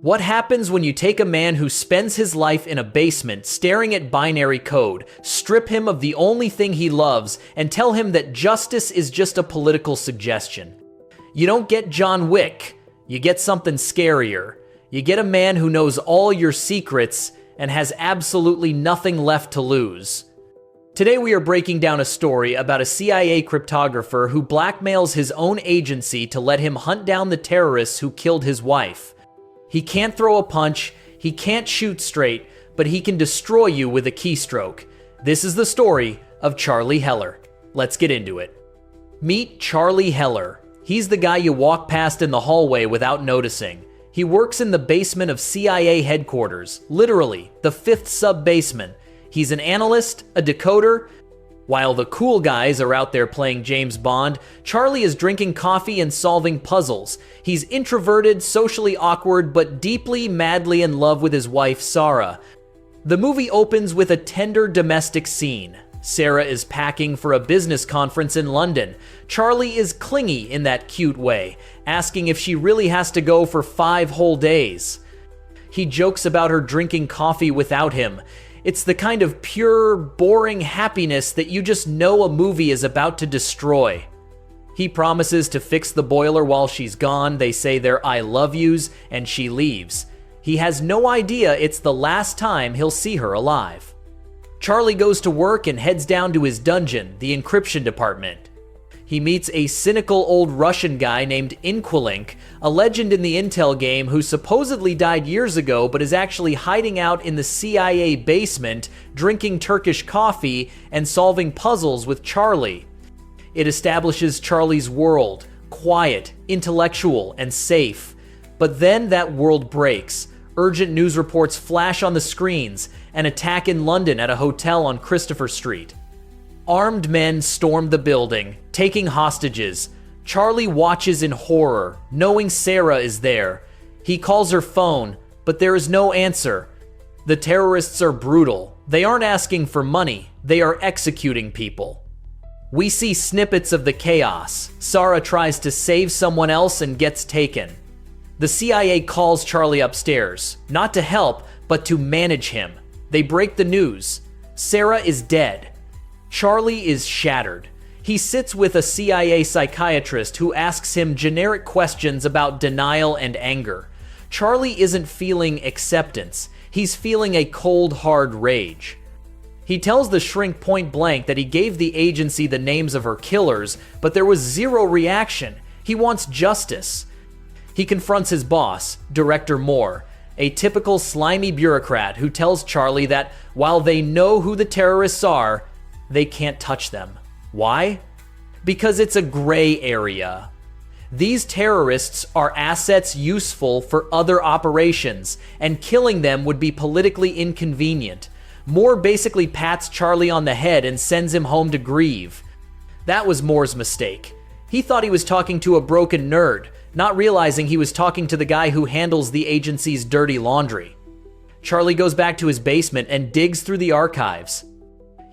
What happens when you take a man who spends his life in a basement staring at binary code, strip him of the only thing he loves, and tell him that justice is just a political suggestion? You don't get John Wick, you get something scarier. You get a man who knows all your secrets and has absolutely nothing left to lose. Today we are breaking down a story about a CIA cryptographer who blackmails his own agency to let him hunt down the terrorists who killed his wife. He can't throw a punch, he can't shoot straight, but he can destroy you with a keystroke. This is the story of Charlie Heller. Let's get into it. Meet Charlie Heller. He's the guy you walk past in the hallway without noticing. He works in the basement of CIA headquarters, literally, the 5th sub-basement. He's an analyst, a decoder. While the cool guys are out there playing James Bond, Charlie is drinking coffee and solving puzzles. He's introverted, socially awkward, but deeply, madly in love with his wife, Sarah. The movie opens with a tender domestic scene. Sarah is packing for a business conference in London. Charlie is clingy in that cute way, asking if she really has to go for 5 whole days. He jokes about her drinking coffee without him. It's the kind of pure, boring happiness that you just know a movie is about to destroy. He promises to fix the boiler while she's gone. They say their I love yous, and she leaves. He has no idea it's the last time he'll see her alive. Charlie goes to work and heads down to his dungeon, the encryption department. He meets a cynical old Russian guy named Inquilink, a legend in the Intel game who supposedly died years ago but is actually hiding out in the CIA basement, drinking Turkish coffee and solving puzzles with Charlie. It establishes Charlie's world, quiet, intellectual, and safe. But then that world breaks. Urgent news reports flash on the screens. An attack in London at a hotel on Christopher Street. Armed men storm the building, taking hostages. Charlie watches in horror, knowing Sarah is there. He calls her phone, but there is no answer. The terrorists are brutal. They aren't asking for money, they are executing people. We see snippets of the chaos. Sarah tries to save someone else and gets taken. The CIA calls Charlie upstairs, not to help, but to manage him. They break the news. Sarah is dead. Charlie is shattered. He sits with a CIA psychiatrist who asks him generic questions about denial and anger. Charlie isn't feeling acceptance. He's feeling a cold, hard rage. He tells the shrink point blank that he gave the agency the names of her killers, but there was zero reaction. He wants justice. He confronts his boss, Director Moore, a typical slimy bureaucrat who tells Charlie that while they know who the terrorists are, they can't touch them. Why? Because it's a gray area. These terrorists are assets useful for other operations, and killing them would be politically inconvenient. Moore basically pats Charlie on the head and sends him home to grieve. That was Moore's mistake. He thought he was talking to a broken nerd, not realizing he was talking to the guy who handles the agency's dirty laundry. Charlie goes back to his basement and digs through the archives.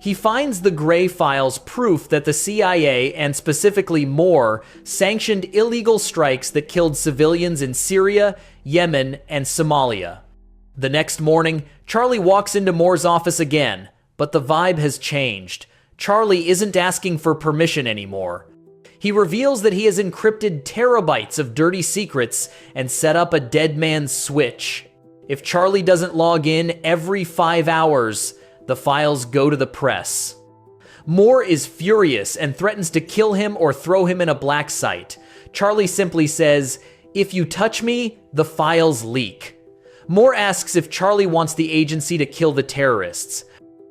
He finds the gray files proof that the CIA, and specifically Moore, sanctioned illegal strikes that killed civilians in Syria, Yemen, and Somalia. The next morning, Charlie walks into Moore's office again, but the vibe has changed. Charlie isn't asking for permission anymore. He reveals that he has encrypted terabytes of dirty secrets and set up a dead man's switch. If Charlie doesn't log in every 5 hours, the files go to the press. Moore is furious and threatens to kill him or throw him in a black site. Charlie simply says, "If you touch me, the files leak." Moore asks if Charlie wants the agency to kill the terrorists.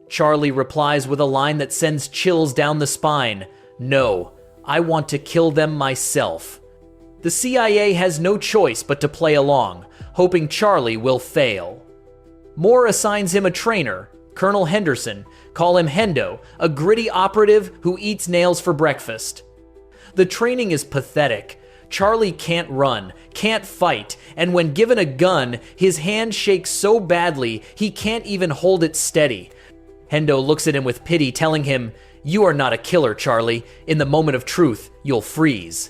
Charlie replies with a line that sends chills down the spine. "No, I want to kill them myself." The CIA has no choice but to play along, hoping Charlie will fail. Moore assigns him a trainer, Colonel Henderson, call him Hendo, a gritty operative who eats nails for breakfast. The training is pathetic. Charlie can't run, can't fight, and when given a gun, his hand shakes so badly he can't even hold it steady. Hendo looks at him with pity, telling him, "You are not a killer, Charlie. In the moment of truth, you'll freeze."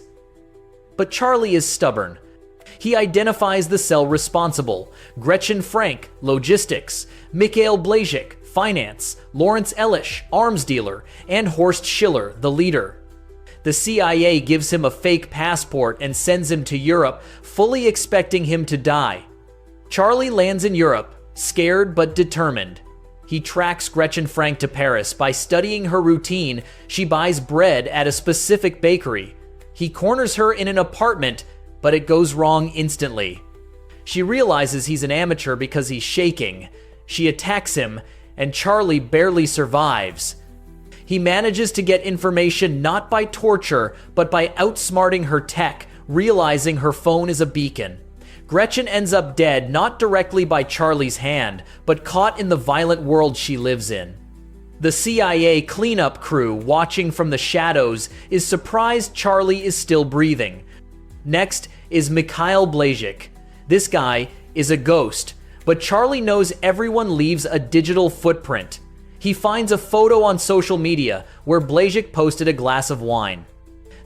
But Charlie is stubborn. He identifies the cell responsible: Gretchen Frank, logistics; Mikhail Blazek, finance; Lawrence Elish, arms dealer; and Horst Schiller, the leader. The CIA gives him a fake passport and sends him to Europe, fully expecting him to die. Charlie lands in Europe, scared but determined. He tracks Gretchen Frank to Paris. By studying her routine, she buys bread at a specific bakery. He corners her in an apartment, but it goes wrong instantly. She realizes he's an amateur because he's shaking. She attacks him, and Charlie barely survives. He manages to get information not by torture, but by outsmarting her tech, realizing her phone is a beacon. Gretchen ends up dead not directly by Charlie's hand, but caught in the violent world she lives in. The CIA cleanup crew, watching from the shadows, is surprised Charlie is still breathing. Next is Mikhail Blazek. This guy is a ghost, but Charlie knows everyone leaves a digital footprint. He finds a photo on social media where Blazek posted a glass of wine.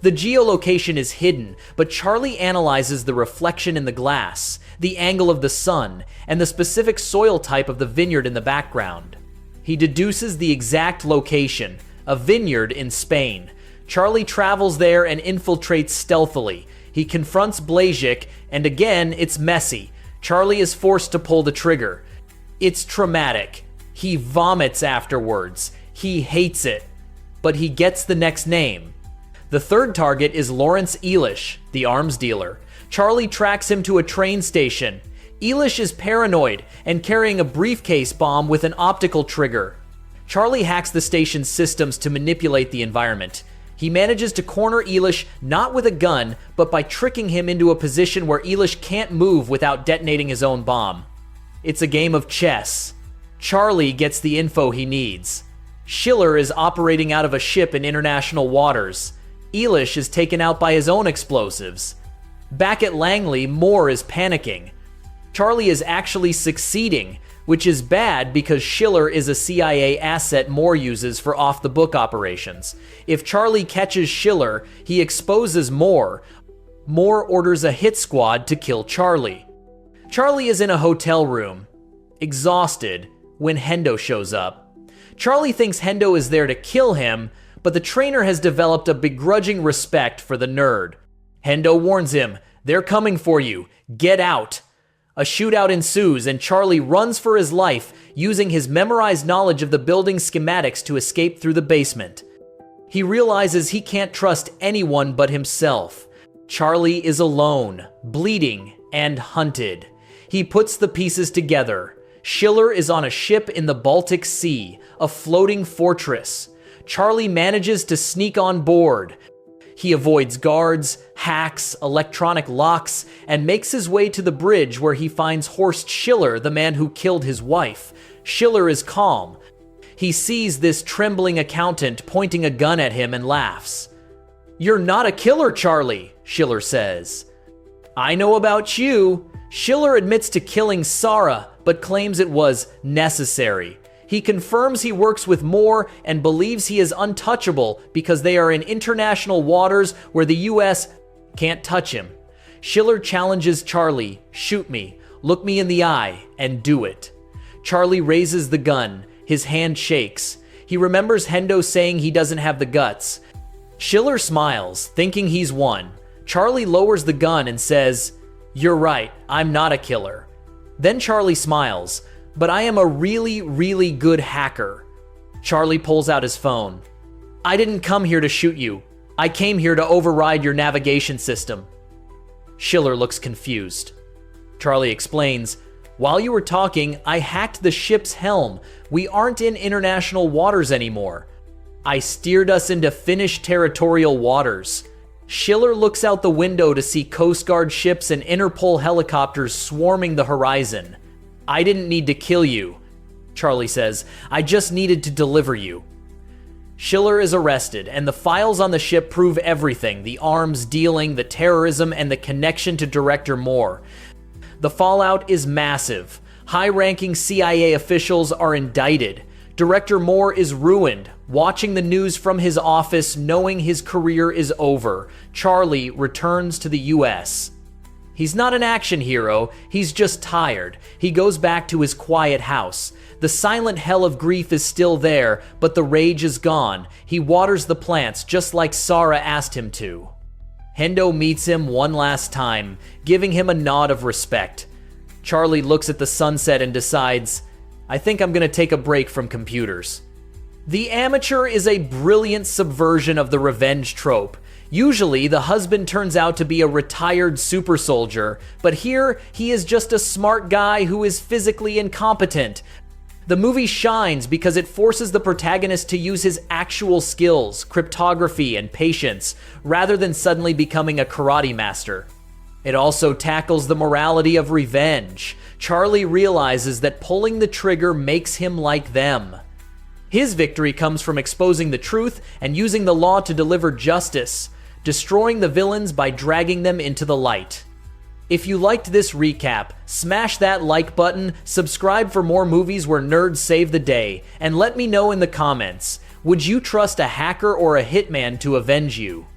The geolocation is hidden, but Charlie analyzes the reflection in the glass, the angle of the sun, and the specific soil type of the vineyard in the background. He deduces the exact location, a vineyard in Spain. Charlie travels there and infiltrates stealthily. He confronts Blazek, and again, it's messy. Charlie is forced to pull the trigger. It's traumatic. He vomits afterwards. He hates it. But he gets the next name. The third target is Lawrence Elish, the arms dealer. Charlie tracks him to a train station. Elish is paranoid and carrying a briefcase bomb with an optical trigger. Charlie hacks the station's systems to manipulate the environment. He manages to corner Elish not with a gun, but by tricking him into a position where Elish can't move without detonating his own bomb. It's a game of chess. Charlie gets the info he needs. Schiller is operating out of a ship in international waters. Elish is taken out by his own explosives. Back at Langley, Moore is panicking. Charlie is actually succeeding, which is bad because Schiller is a CIA asset Moore uses for off-the-book operations. If Charlie catches Schiller, he exposes Moore. Moore orders a hit squad to kill Charlie. Charlie is in a hotel room, exhausted, when Hendo shows up. Charlie thinks Hendo is there to kill him, but the trainer has developed a begrudging respect for the nerd. Hendo warns him, "They're coming for you. Get out." A shootout ensues, and Charlie runs for his life, using his memorized knowledge of the building schematics to escape through the basement. He realizes he can't trust anyone but himself. Charlie is alone, bleeding, and hunted. He puts the pieces together. Schiller is on a ship in the Baltic Sea, a floating fortress. Charlie manages to sneak on board. He avoids guards, hacks, electronic locks, and makes his way to the bridge where he finds Horst Schiller, the man who killed his wife. Schiller is calm. He sees this trembling accountant pointing a gun at him and laughs. "You're not a killer, Charlie," Schiller says. "I know about you." Schiller admits to killing Sarah, but claims it was necessary. He confirms he works with Moore and believes he is untouchable because they are in international waters where the US can't touch him. Schiller challenges Charlie, "Shoot me, look me in the eye, and do it." Charlie raises the gun. His hand shakes. He remembers Hendo saying he doesn't have the guts. Schiller smiles, thinking he's won. Charlie lowers the gun and says, "You're right, I'm not a killer." Then Charlie smiles, "But I am a really, really good hacker." Charlie pulls out his phone. "I didn't come here to shoot you. I came here to override your navigation system." Schiller looks confused. Charlie explains, "While you were talking, I hacked the ship's helm. We aren't in international waters anymore. I steered us into Finnish territorial waters." Schiller looks out the window to see Coast Guard ships and Interpol helicopters swarming the horizon. "I didn't need to kill you," Charlie says. "I just needed to deliver you." Schiller is arrested, and the files on the ship prove everything: the arms dealing, the terrorism, and the connection to Director Moore. The fallout is massive. High-ranking CIA officials are indicted. Director Moore is ruined, watching the news from his office, knowing his career is over. Charlie returns to the US. He's not an action hero, he's just tired. He goes back to his quiet house. The silent hell of grief is still there, but the rage is gone. He waters the plants just like Sarah asked him to. Hendo meets him one last time, giving him a nod of respect. Charlie looks at the sunset and decides, I think I'm gonna take a break from computers. The Amateur is a brilliant subversion of the revenge trope. Usually, the husband turns out to be a retired super soldier, but here, he is just a smart guy who is physically incompetent. The movie shines because it forces the protagonist to use his actual skills, cryptography, and patience, rather than suddenly becoming a karate master. It also tackles the morality of revenge. Charlie realizes that pulling the trigger makes him like them. His victory comes from exposing the truth and using the law to deliver justice, destroying the villains by dragging them into the light. If you liked this recap, smash that like button, subscribe for more movies where nerds save the day, and let me know in the comments, would you trust a hacker or a hitman to avenge you?